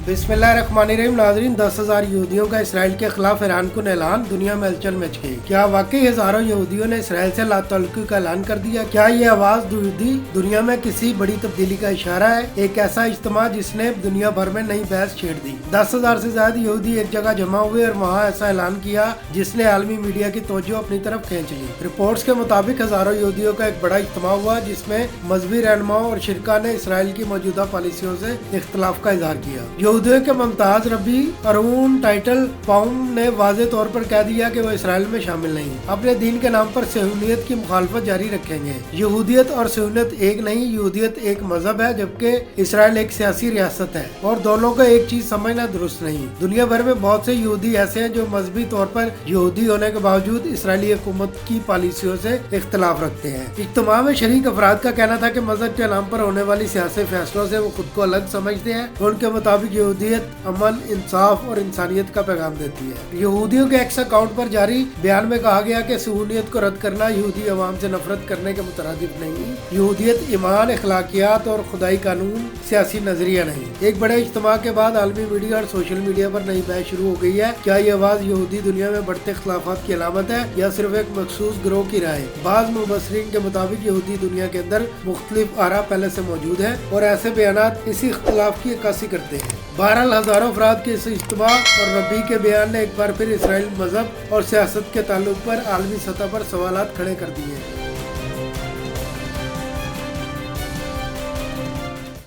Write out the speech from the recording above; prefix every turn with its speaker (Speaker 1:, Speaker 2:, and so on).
Speaker 1: बिस्मिल्लाहिर्रहमानिर्रहीम। नाज़रीन, 10,000 यहूदियों का इसराइल के खिलाफ ईरान को ऐलान, दुनिया में हलचल मच गई। क्या वाकई हजारों यहूदियों ने इसराइल से लातल्लुकी का ऐलान कर दिया? क्या ये आवाज यहूदी दुनिया में किसी बड़ी तब्दीली का इशारा है? एक ऐसा इज्तिमा जिसने दुनिया भर में नई बहस छेड़ दी। 10,000 से ज्यादा यहूदी एक जगह जमा हुए और वहाँ ऐसा ऐलान किया जिसने आलमी मीडिया की तवज्जो अपनी तरफ खींच ली। रिपोर्ट्स के मुताबिक हजारों यहूदियों का एक बड़ा इज्तिमा हुआ जिसमें मजहबी रहनुमाओं और शिरका ने इसराइल की मौजूदा पॉलिसियों से इख्तलाफ का इजहार किया। यहूदियों के मुमताज रबी अरून टाइटल पाउंड ने वाज़े तौर पर कह दिया कि वो इसराइल में शामिल नहीं, अपने दीन के नाम पर सहूलियत की मुखालफत जारी रखेंगे। यहूदियत और सहूलियत एक नहीं, यहूदियत एक मजहब है जबकि इसराइल एक सियासी रियासत है और दोनों को एक चीज समझना दुरुस्त नहीं। दुनिया भर में बहुत से यहूदी ऐसे हैं जो मजहबी तौर पर यहूदी होने के बावजूद इसराइली हुकूमत की पॉलिसियों से इख्तलाफ रखते हैं। इज्तिमा में शरीक अफराद का कहना था कि मजहब के नाम पर होने वाली सियासी फैसलों से वो खुद को अलग समझते हैं। उनके मुताबिक यहूदियत अमन, इंसाफ और इंसानियत का पैगाम देती है। यहूदियों के एक्स अकाउंट पर जारी बयान में कहा गया कि सहूलियत को रद्द करना यहूदी अवाम से नफरत करने के मुतरादिफ नहीं। यहूदियत ईमान, अखलाकियात और खुदाई कानून, सियासी नजरिया नहीं। एक बड़े इज्तिमा के बाद आलमी मीडिया और सोशल मीडिया पर नई बहस शुरू हो गई है। क्या ये आवाज यहूदी दुनिया में बढ़ते इख्तलाफात की अलामत है या सिर्फ एक मखसूस गिरोह की राय? बाज़ मुबस्सरीन के मुताबिक यहूदी दुनिया के अंदर मुख्तलिफ आरा पहले से मौजूद है और ऐसे बयानात इसी इख्तलाफ की अक्कासी करते हैं। बहरहाल हजारों अफराद के इस इज्तिमा और रबी के बयान ने एक बार फिर इसराइल मजहब और सियासत के ताल्लुक पर आलमी सतह पर सवालात खड़े कर दिए।